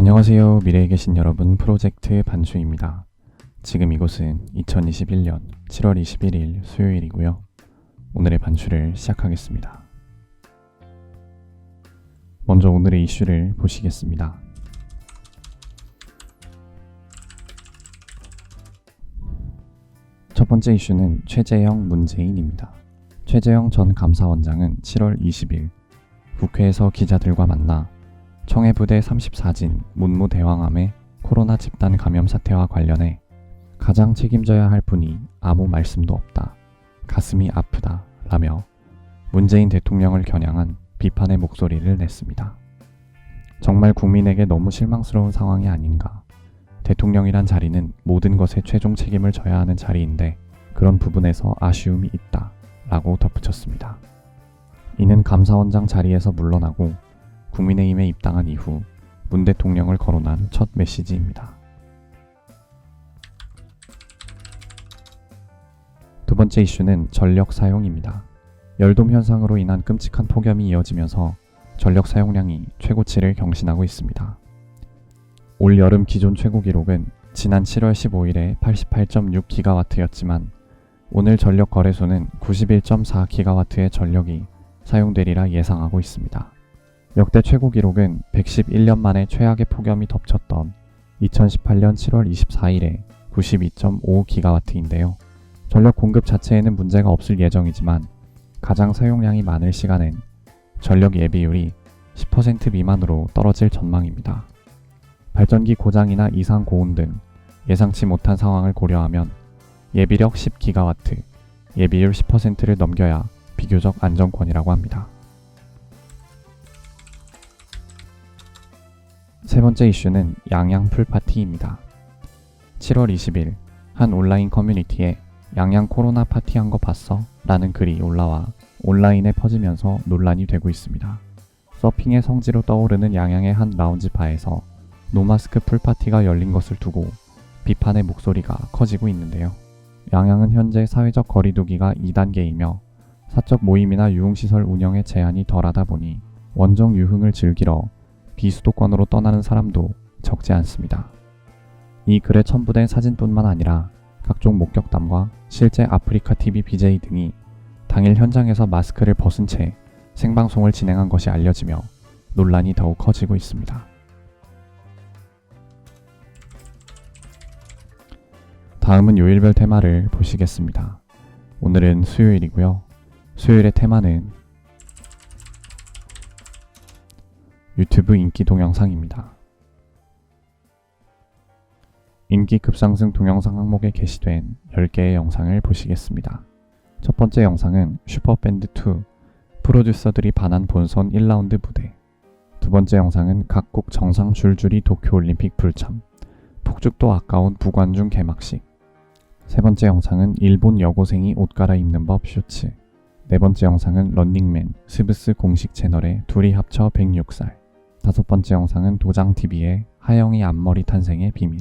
안녕하세요. 미래에 계신 여러분, 프로젝트 반주입니다. 지금 이곳은 2021년 7월 21일 수요일이고요. 오늘의 반주를 시작하겠습니다. 먼저 오늘의 이슈를 보시겠습니다. 첫 번째 이슈는 최재형 문재인입니다. 최재형 전 감사원장은 7월 20일 국회에서 기자들과 만나 청해부대 34진 문무대왕암의 코로나 집단 감염 사태와 관련해 가장 책임져야 할 분이 아무 말씀도 없다. 가슴이 아프다. 라며 문재인 대통령을 겨냥한 비판의 목소리를 냈습니다. 정말 국민에게 너무 실망스러운 상황이 아닌가. 대통령이란 자리는 모든 것에 최종 책임을 져야 하는 자리인데 그런 부분에서 아쉬움이 있다. 라고 덧붙였습니다. 이는 감사원장 자리에서 물러나고 국민의힘에 입당한 이후 문 대통령을 거론한 첫 메시지입니다. 두 번째 이슈는 전력 사용입니다. 열돔 현상으로 인한 끔찍한 폭염이 이어지면서 전력 사용량이 최고치를 경신하고 있습니다. 올 여름 기존 최고 기록은 지난 7월 15일에 88.6GW였지만 오늘 전력 거래소는 91.4GW의 전력이 사용되리라 예상하고 있습니다. 역대 최고 기록은 111년 만에 최악의 폭염이 덮쳤던 2018년 7월 24일에 92.5GW인데요. 전력 공급 자체에는 문제가 없을 예정이지만 가장 사용량이 많을 시간엔 전력 예비율이 10% 미만으로 떨어질 전망입니다. 발전기 고장이나 이상 고온 등 예상치 못한 상황을 고려하면 예비력 10GW, 예비율 10%를 넘겨야 비교적 안정권이라고 합니다. 세 번째 이슈는 양양 풀파티입니다. 7월 20일 한 온라인 커뮤니티에 양양 코로나 파티한 거 봤어? 라는 글이 올라와 온라인에 퍼지면서 논란이 되고 있습니다. 서핑의 성지로 떠오르는 양양의 한 라운지 바에서 노마스크 풀파티가 열린 것을 두고 비판의 목소리가 커지고 있는데요. 양양은 현재 사회적 거리두기가 2단계이며 사적 모임이나 유흥시설 운영에 제한이 덜하다 보니 원정 유흥을 즐기러 비수도권으로 떠나는 사람도 적지 않습니다. 이 글에 첨부된 사진뿐만 아니라 각종 목격담과 실제 아프리카TV BJ 등이 당일 현장에서 마스크를 벗은 채 생방송을 진행한 것이 알려지며 논란이 더욱 커지고 있습니다. 다음은 요일별 테마를 보시겠습니다. 오늘은 수요일이고요. 수요일의 테마는 유튜브 인기 동영상입니다. 인기 급상승 동영상 항목에 게시된 10개의 영상을 보시겠습니다. 첫 번째 영상은 슈퍼밴드2 프로듀서들이 반한 본선 1라운드 무대. 두 번째 영상은 각국 정상 줄줄이 도쿄올림픽 불참, 폭죽도 아까운 부관중 개막식. 세 번째 영상은 일본 여고생이 옷 갈아입는 법 쇼츠. 네 번째 영상은 런닝맨 스브스 공식 채널의 둘이 합쳐 106살. 다섯 번째 영상은 도장TV의 하영이 앞머리 탄생의 비밀.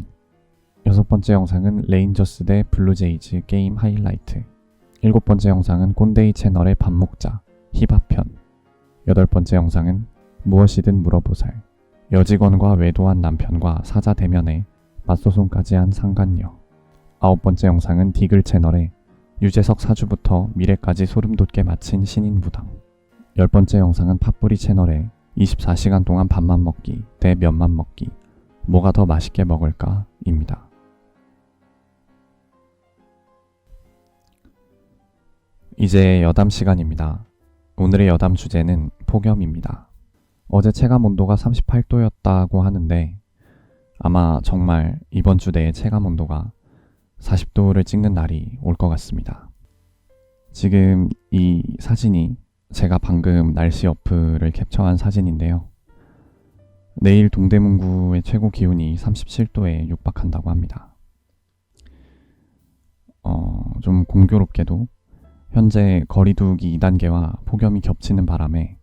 여섯 번째 영상은 레인저스 대 블루제이즈 게임 하이라이트. 일곱 번째 영상은 꼰대이 채널의 밥 먹자 힙합편. 여덟 번째 영상은 무엇이든 물어보살. 여직원과 외도한 남편과 사자 대면에 맞소송까지 한 상간녀. 아홉 번째 영상은 디글 채널의 유재석 사주부터 미래까지 소름 돋게 마친 신인 무당. 열 번째 영상은 팥뿌리 채널의 24시간 동안 밥만 먹기 대 면만 먹기, 뭐가 더 맛있게 먹을까? 입니다. 이제 여담 시간입니다. 오늘의 여담 주제는 폭염입니다. 어제 체감 온도가 38도였다고 하는데 아마 정말 이번 주 내에 체감 온도가 40도를 찍는 날이 올 것 같습니다. 지금 이 사진이 제가 방금 날씨 어플을 캡처한 사진인데요. 내일 동대문구의 최고 기온이 37도에 육박한다고 합니다. 좀 공교롭게도 현재 거리두기 2단계와 폭염이 겹치는 바람에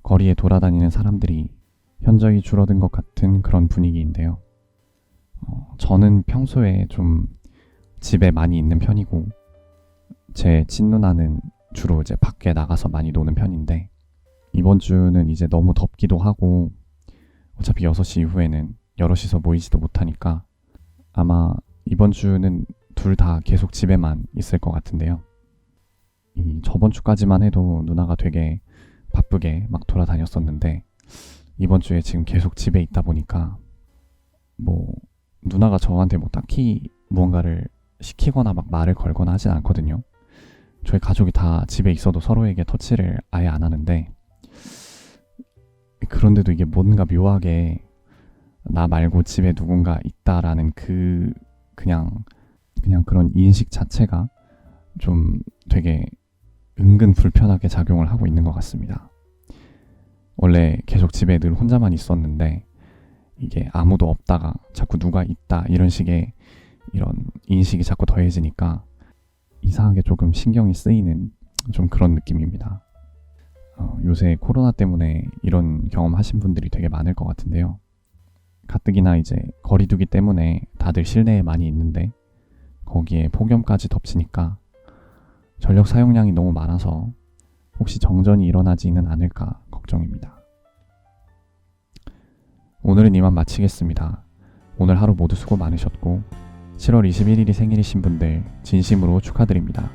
거리에 돌아다니는 사람들이 현저히 줄어든 것 같은 그런 분위기인데요. 저는 평소에 좀 집에 많이 있는 편이고 제 친누나는 주로 이제 밖에 나가서 많이 노는 편인데 이번 주는 이제 너무 덥기도 하고 어차피 6시 이후에는 여럿이서 모이지도 못하니까 아마 이번 주는 둘 다 계속 집에만 있을 것 같은데요. 이 저번 주까지만 해도 누나가 되게 바쁘게 막 돌아다녔었는데 이번 주에 지금 계속 집에 있다 보니까 뭐 누나가 저한테 뭐 딱히 무언가를 시키거나 막 말을 걸거나 하진 않거든요. 저희 가족이 다 집에 있어도 서로에게 터치를 아예 안 하는데 그런데도 이게 뭔가 묘하게 나 말고 집에 누군가 있다라는 그냥 그런 인식 자체가 좀 되게 은근 불편하게 작용을 하고 있는 것 같습니다. 원래 계속 집에 늘 혼자만 있었는데 이게 아무도 없다가 자꾸 누가 있다 이런 식의 이런 인식이 자꾸 더해지니까 이상하게 조금 신경이 쓰이는 좀 그런 느낌입니다. 요새 코로나 때문에 이런 경험 하신 분들이 되게 많을 것 같은데요. 가뜩이나 이제 거리두기 때문에 다들 실내에 많이 있는데 거기에 폭염까지 덮치니까 전력 사용량이 너무 많아서 혹시 정전이 일어나지는 않을까 걱정입니다. 오늘은 이만 마치겠습니다. 오늘 하루 모두 수고 많으셨고 7월 21일이 생일이신 분들 진심으로 축하드립니다.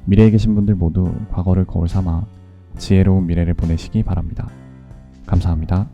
미래에 계신 분들 모두 과거를 거울 삼아 지혜로운 미래를 보내시기 바랍니다. 감사합니다.